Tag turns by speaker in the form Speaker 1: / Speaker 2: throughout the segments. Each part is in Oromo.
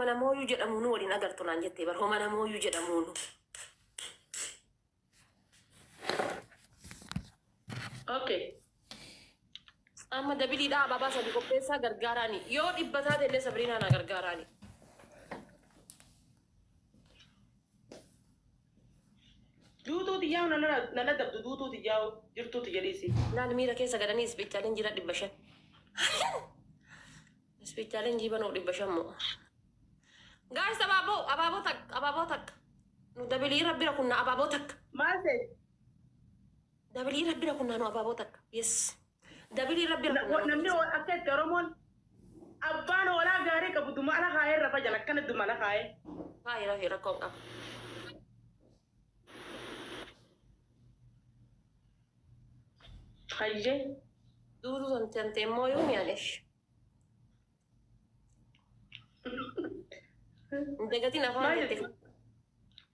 Speaker 1: هم أنا مو يوجد أمونو ولين أقدر عن جتي بر هم أنا مو يوجد أمونو.
Speaker 2: أوكي.
Speaker 1: أما دبلي دا بابا سبيكو بيسا غرغاراني يو إبتاد اللي سبرينا أنا غرغاراني.
Speaker 2: دوتو تيجاو نانا دب دوتو تيجاو جرتو تجليسي.
Speaker 1: لا نميرا كيسا غداني سبيتالين جرا دبشة. سبيتالين جيبانو دبشة مو. guys أبابو تك نو دبلي ربنا كنا أبابو تك.
Speaker 2: ما سي.
Speaker 1: دبلي ربنا كنا نو أبابو تك. يس. دبلي ربنا كنا.
Speaker 2: نمني أكيد كرمون. أبانو ولا غاري كبدو أنا خاير رفع جلك كان الدم أنا خاير.
Speaker 1: خاير هي ركوب أب.
Speaker 2: خيجي.
Speaker 1: دودو تنتين مو يوم يالش. دقتين أفان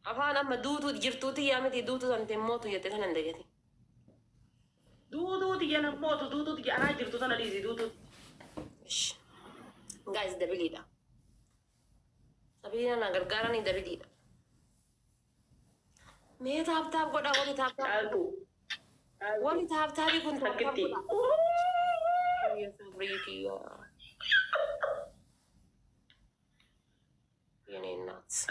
Speaker 1: أفان أما دودو جرتوتي يا متي دودو تنتين موتو يتكلم دقتين.
Speaker 2: دوتو تيجي أنا موتو دوتو تيجي أنا جرتو أنا ليزي دوتو.
Speaker 1: إيش. guys دبلي ده. سبينا نغرغراني دبلي ده. مي تاب قدا ولي تاب. ولي تاب يكون تاب قدا. يا سبريتي يا. يعني nuts.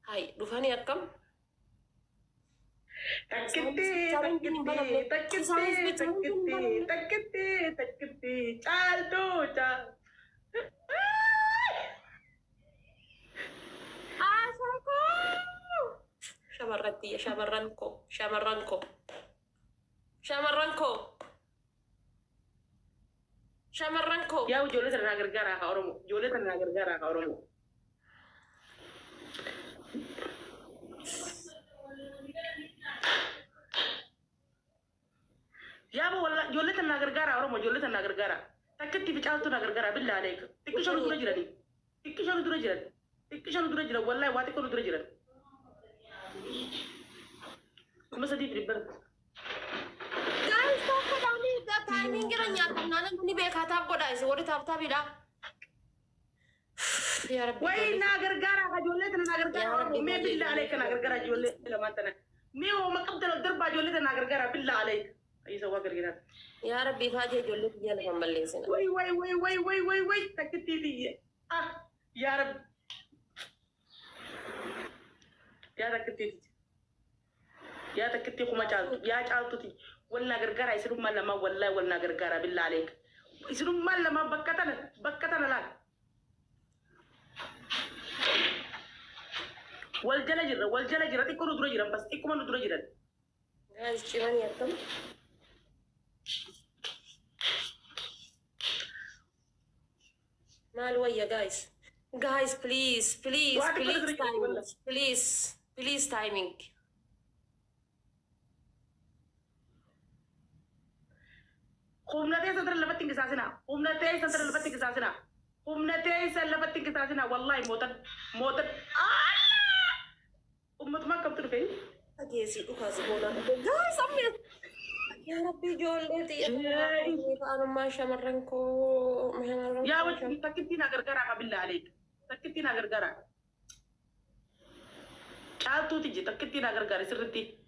Speaker 1: هاي رفاني أكم.
Speaker 2: تكتي چالتو چال.
Speaker 1: شمرتي شمرنكو.
Speaker 2: يا وجولة الناغرغارا كأورمو جولة الناغرغارا كأورمو. يا أبو والله جولة الناغرغارا أورمو جولة الناغرغارا. تكتي في چالتو ناغرغارا بالله عليك. تكشلو دورة جرالي. تكشلو دورة جرال والله واتكو دورة جرال. كم سدي في البلد.
Speaker 1: guys تابو دامي دا timing كنا نياتنا نانا بني بيكا تابو دا إيش وري تابي دا. يا رب.
Speaker 2: وين ناغرغارا كجولة الناغرغارا مي بالله عليك ناغرغارا جولة لما تنا. مي هو ما قبل الدرب جولة الناغرغارا بالله عليك. أي سوا كرجال.
Speaker 1: يا ربي فاجئ جولة تجينا كم بلسنا.
Speaker 2: وي تكتي دي. يا رب. يا تكتي كم جالو يا جالو تي ولا غرغرة يصيروا ما لما ولا غرغرة بالله عليك يصيروا ما لما بكتنا لا والجلجرة تكونوا درجرا بس إكملوا درجرا.
Speaker 1: guys cuman ya tuh. Malu ya guys please timing.
Speaker 2: قمنا سنتر لبتين كساسنا والله موتت أمت ما كم ترفين
Speaker 1: أجهزي أخاز بولا guys أمي يا ربي جولتي أنا ما شمرنكو
Speaker 2: يا وجه تكتينا غرغرة بالله عليك تكتينا غرغرة شالتو تيجي تكتينا غرغرة سرتي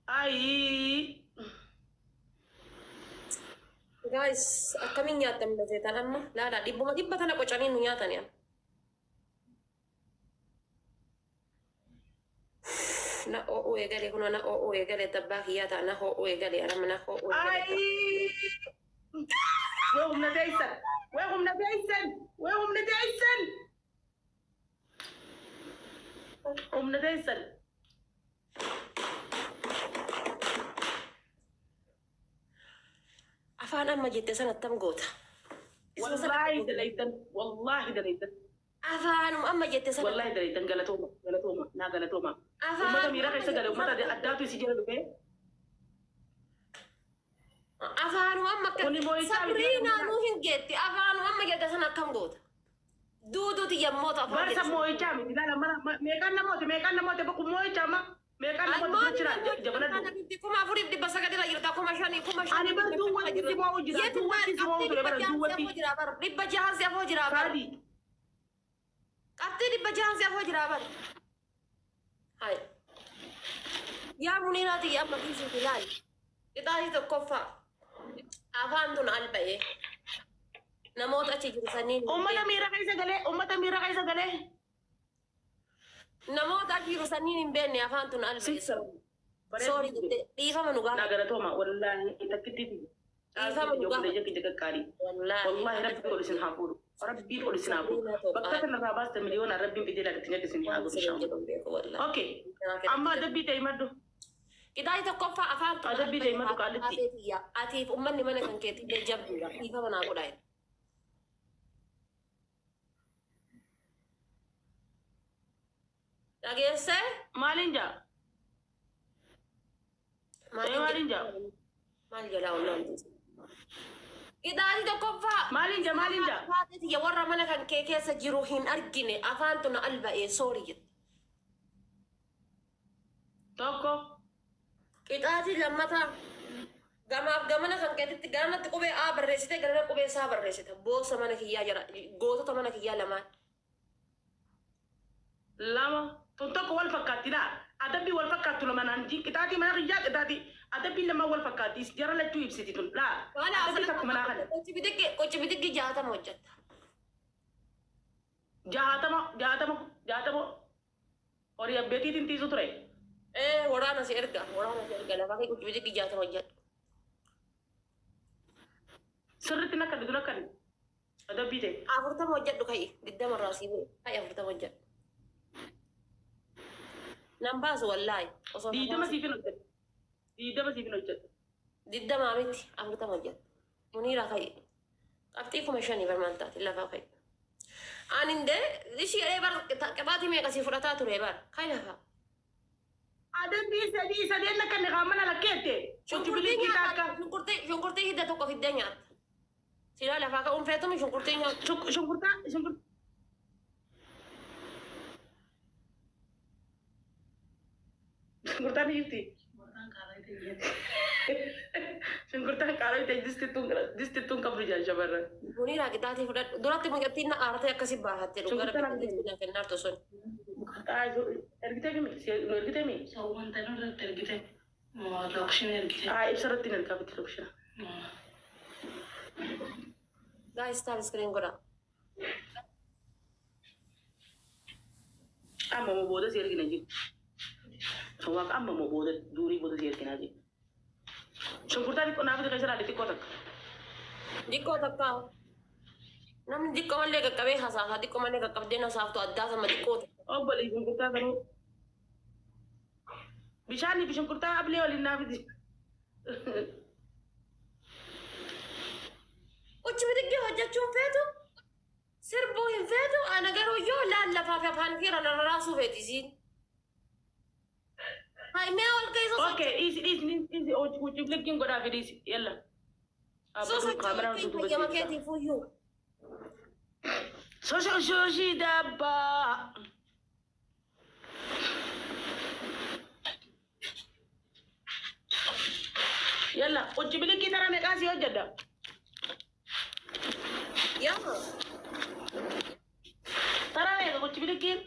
Speaker 2: أي
Speaker 1: guys kami nyatan bezetan amma la di bunga dibba tana ko chanin nyatan ya na o egale kuno na o egale tabahiyata na o egale ana na o
Speaker 2: أي وهم نديسن
Speaker 1: afaan amma jette sanattam goota
Speaker 2: والله دليتن
Speaker 1: afaanum amma jette sanattam
Speaker 2: والله دليتن غلطوما وما ميرا كيسا غلو ما تدي أداتو سيجل بيه
Speaker 1: afaanum amma sabrina nu hingetti afaanum amma jette sanattam goota duuduti yammoota afaan
Speaker 2: barsa mooy caami dinala mana meeqan namoota bakku mooy caama meeqan namoota jira jabana du
Speaker 1: kuma furi di basa gadira yirta kuma shani
Speaker 2: ani bar du wati si moo jira du wati si moo jira bar du wati
Speaker 1: dibba jahazi afo jira bar
Speaker 2: kadi
Speaker 1: قبتي دي بجهز يا فجر أبد هاي يا منيراتي يا أما كيسي تلاي إطاري تكفى أفانتون ألبا نموت أتي جرسانين
Speaker 2: أمتا ميرا كيسا غلي أمتا ميرا كيسا غلي
Speaker 1: نموت أتي جرسانين بيني أفانتون ألبا سوري ديفا منوغا
Speaker 2: ناغرتوما والله إتكتي
Speaker 1: ديفا منوغا
Speaker 2: والله ربي ولسن حافظ ربي ولسن حافظ بكتة الراباس مليون ربي بدي لك تنجد سن حافظ إن شاء الله أوكي أما دبي تيمدو
Speaker 1: إذا تكفى أفانتون
Speaker 2: دبي تيمدو قالتي
Speaker 1: أتي أمني من كان كيتي بجبدو ديفا مناغولا Dhageesse?
Speaker 2: Maaliin jaa? Maaliin jaa?
Speaker 1: Maal jedhaa walloon? Qixaati tokkoffaa.
Speaker 2: Maaliin jaa? Maaliin jaa?
Speaker 1: Faatiti warra mana kan kee keessa jiru hin argine afaantu na alba'ee soorii jette.
Speaker 2: Tokko.
Speaker 1: Qixaati lammataa. Gamaaf gamana kan keetitti garamatti qubee A barreessite garana qubee isaa barreessite. Boosa mana kiyyaa jira. Gootota mana kiyyaa lamaan.
Speaker 2: Lama. Tokko wal fakkaatti dha. Adabbii wal fakkaattu lama naanti. Qixaati mana kiyyaa qixaati. Adabbii lama wal fakkaatti. Jara lachuu ibsiti tun. Laa. Adabbii takku manaa kana.
Speaker 1: Qochi bitiggi jaatama hojjetta.
Speaker 2: Jaatama. Horii abbeetiitiin tiisu ture.
Speaker 1: Waraana si erga. Lafaa kee qochi bitiggi jaatama hojjetta.
Speaker 2: Sirriitti nakkaddu nakkaddu. Adabbii ta'e.
Speaker 1: 40 hojjedhu kai. 20 irraa sii bu'e. Kai 40 hojjedhu. Nambaasu wallaahi.
Speaker 2: Diidama siifin hojjedhu.
Speaker 1: 20 miti 40 hojjedhu. Muniira kai. Qabxii 5,000 barmaan taate lafaa kai. Anindee ishee bar qabaatii meeqa si fudhataa ture bar. Kai lafaa.
Speaker 2: Adabbii sadeen lakkanne qaamana lakkeette.
Speaker 1: Shunkurtii hidda tokko fiddee nyaatta. Sila lafaa ka'uun feetumi shunkurtii nyaata.
Speaker 2: Shunkurtaan hiifti. Shunkurtaan qaalaa ta'e distituun qabdu jaan shamarran.
Speaker 1: Muniira qixaatii fudhadhu. Duratti mucattiin na aartee akkasii baafattee dhugaa kennaartu sun.
Speaker 2: Ergitee mi?
Speaker 3: Wanta nurratti ergite lokshin ergite.
Speaker 2: Ibsa irratti hin ergaafatti lokshina.
Speaker 1: Guys, start screen godha.
Speaker 2: Amma moo booda si ergina jiru. Waaqa amma moo booda durii booda si ergina jiru. Shunkurtaa xiqqoo naaf xiqqoo jira xiqqoo takka.
Speaker 1: Xiqqoo takka. Namni xiqqoo mallee qaqqabee haasaasaa xiqqoo mallee qaqqabdeen hasaaftu addaa sama xiqqoo takka.
Speaker 2: Obboleessi shunkurtaa sanuu. Bishaanii fi shunkurtaa ablee waliin naaf iti.
Speaker 1: Uchi bitiggi hojjechuun feetu sirbuu hin feetu ana garuu yoo laallafaa fi afaan kee rarraasuu feetisiin. Haimee ol keessa
Speaker 2: Okay, easy. Uchi biliggiin godhaa fi dhiisi. Yalla.
Speaker 1: fayyama keetiif uyyuu.
Speaker 2: Soshii dabbaa. Yalla, uchi biliggii tara meeqaa si hojjedha?
Speaker 1: Yaa.
Speaker 2: Tara meeqa uchi biliggiin?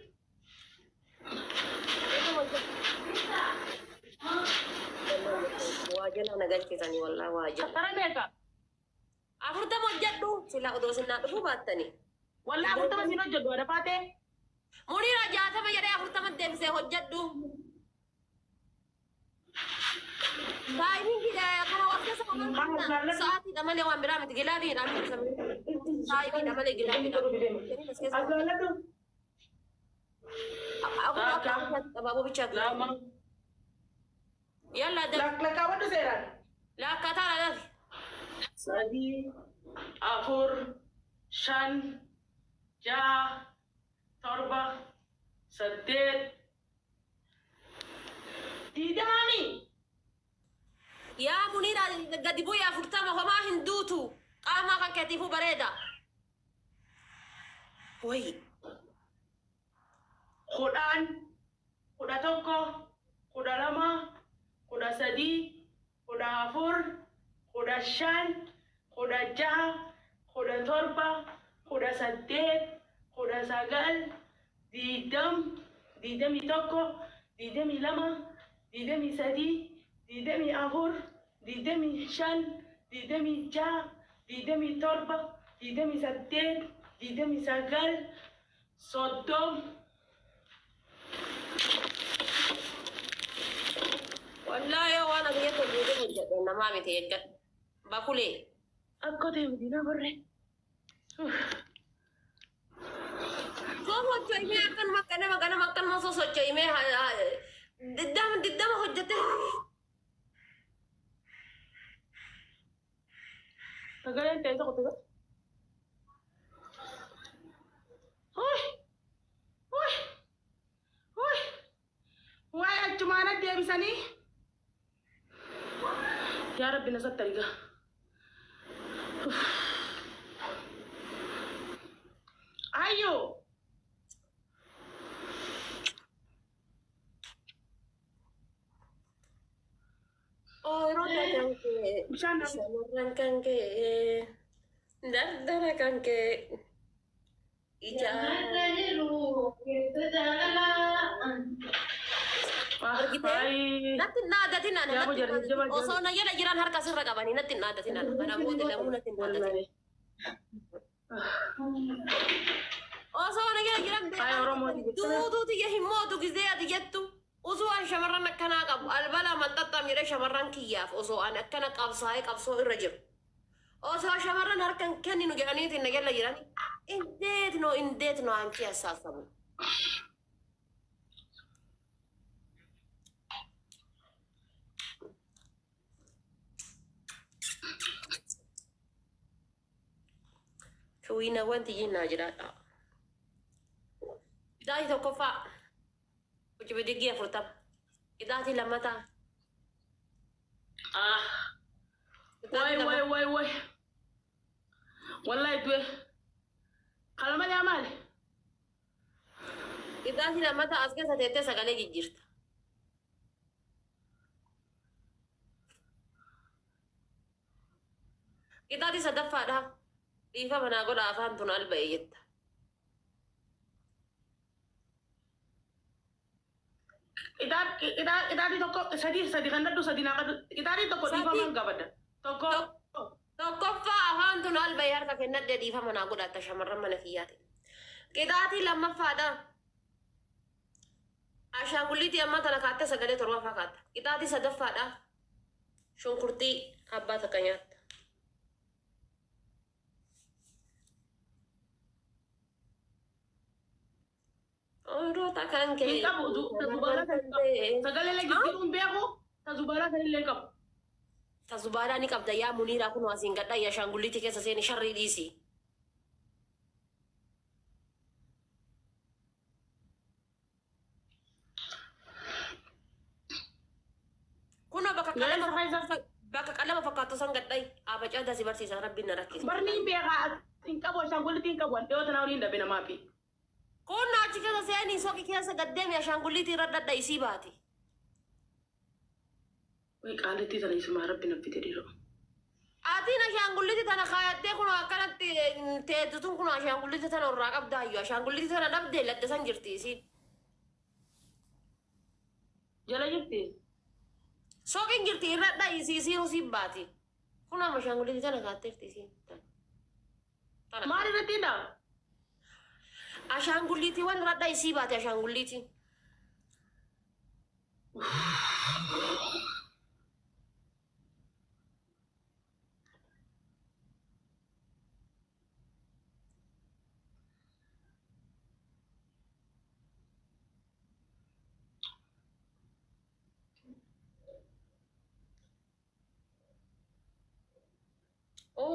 Speaker 1: Waajjala nagalchisanii wallaa waajjala.
Speaker 2: Tara meeqa?
Speaker 1: 40 hojjedhu sila odoo sinnaa dhufuu baattanii.
Speaker 2: Wallaa 40 siin hojjedhu adda baatee?
Speaker 1: Muniira 60 jedhee 40 deebisee hojjedhu. Taa'imni kana waan keessa qaban sa'aatiidha malee waan biraa miti gilaabiidha. Taa'imidha malee gilaabiidha. Abaaboo bichaa
Speaker 2: Lama.
Speaker 1: yalla
Speaker 2: Lakkaawwadhu seeraan.
Speaker 1: laakkataa lafi.
Speaker 2: 3, 4, 5, 6, 7, 8. Diidamani.
Speaker 1: Yaa Muniira gadi bu'ee 40 homaa hin duutu qaamaa kan keetiifuu bareeda. Wayi.
Speaker 2: 10, 11, 12, 13, 14, 15, 16, 17, 18, 19, diidamii tokko, diidamii lama, diidamii sadii, diidamii afur, diidamii shan, diidamii jaha, diidamii torba, diidamii saddeet, diidamii sagal, soddom.
Speaker 1: Wallahi waan akka jettu duuduu hojjedhu namaa miti eeggadhu. Bakulee.
Speaker 2: Akka ta'e Madiina barre.
Speaker 1: Sosocho'imee akkanuma sosocho'imee diddama hojjete.
Speaker 2: Sagaleen ta'e tokko tokko. Waay achumaana deebisanii. Yaa Rabbi na sattariga. Ayyo.
Speaker 1: Roota kan kee shamarran kan kee dardara kan kee ijaara natti naadatin ana osoo na jala jiran harka sirra qabanii natti naadatin ana kana booda lamuu natti naadatin osoo na jala jiran duutuuti himmootu gizee ati jettu osoo an shamarran akkanaa qabu albala maxxaxxam jedhee shamarran kiyyaaf osoo an akkana qabsaa'ee qabsoo irra jiru osoo shamarran harkan kenninu jedhaniitiin na jala jiran indeet no anchi assaasamu Kuwina wanti jinna jiraadha. Idaati tokkoffaa hojii bidiggii afurtama. Idaati lammataa.
Speaker 2: Way. Wallahi du'e. Qalama yaa maali?
Speaker 1: Idaati lammataa as keessa teettee sagalee jijjiirta. Idaati sadaffaadha. Dhiifa manaa godha afaan tun alba'e jetta.
Speaker 2: Idaati tokko sadi kan daddu sadi naa kaddu. Idaati tokko dhiifa man gabadda.
Speaker 1: Tokkoffaa afaan tun alba'e harka kennadde dhiifa manaa godhatta shamarran mana kiyyaati. Idaati lammaffaadha. Ashaangulliitii amma tana kaatte sagalee torbaffaa kaatta. Idaati sadaffaadha. Shunkurtii abbaa takka nyaatta. Roota kan kee.
Speaker 2: Hin qabu tazubaalaa kan qabu. Sagalee leegisiisuun beeku tazubaalaa kan illee qabu.
Speaker 1: Tazubaalaa ni qabda yaa Muniiraa kun asiin gadhaa yaa Ashaangulliitii keessa seeni sharrii dhiisi. Kun bakka qalama fakkaatu san gadhaa abacaa dasi barsiisa rabbiin na rakkisa.
Speaker 2: Barniin beekaa hin qabu Ashaangulliitiin qabu dhiyoota naa waliin dhabe namaa fi.
Speaker 1: Kun achi keessa seeni soqi keessa gaddeemi Ashaangulliitii irra dhadhaa isii baati.
Speaker 2: Way qaalitti sana isumaa rabbi na fite dhiiroo.
Speaker 1: Atiin Ashaangulliitii tana kaayattee kun akkanatti teessituun kun Ashaangulliitii tana irraa qabdaayyuu Ashaangulliitii tana dhabdee ladda san jirti isiin.
Speaker 2: Jala jirti.
Speaker 1: Soqin jirti irra dhadhaa isiin usiin baati. Kun amma Ashaangulliitii tana kaatteefti isiin.
Speaker 2: Maal irratti dha?
Speaker 1: Ashaangulliitii waan irra dhadhaa isii baati Ashaangulliitii.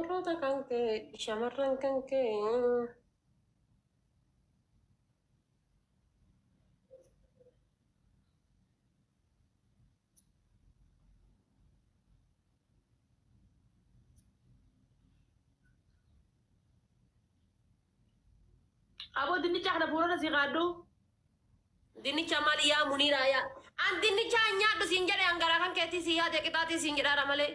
Speaker 1: Roota kan kee shamarran kan kee.
Speaker 2: Abo dinnicha kana fuulota si qaaddu.
Speaker 1: Dinnicha maali yaa Muniiraa yaa. An dinnicha nyaadhu siin jedhe hangaraa kan keetii si yaade qixaatii siin jedhaadha malee.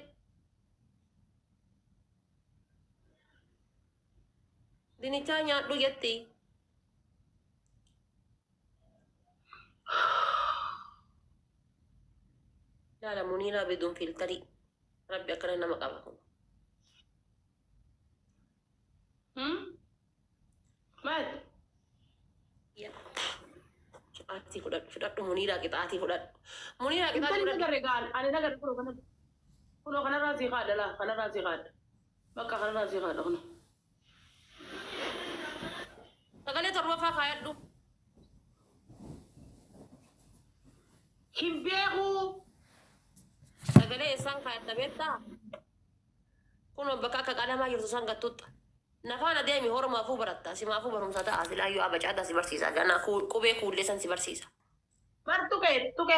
Speaker 1: Dinnicha nyaadhu jetti. لا لا منيرة بدون فلتري ربي أكرهنا مقامكم
Speaker 2: مات
Speaker 1: يا قطعتي فلات منيرة قطعتي فلات منيرة
Speaker 2: انت
Speaker 1: قطعتي
Speaker 2: اللي
Speaker 1: فلات
Speaker 2: نقر قال انا نقر كله كان راسي قال لا كان راسي قال بقى كان راسي قال هنا
Speaker 1: تقالي تروفا خايدو
Speaker 2: كيف بيغو
Speaker 1: تقالي إنسان خايد بيتا كونو بكاكا قالا ما يرتو سانغا توتا نفانا ديمي هورو ما فو برتا سي ما فو برم ساتا أسلا يو أبا جادا سي برسيسا جانا كوبي كولي سان سي برسيسا
Speaker 2: مر تو كه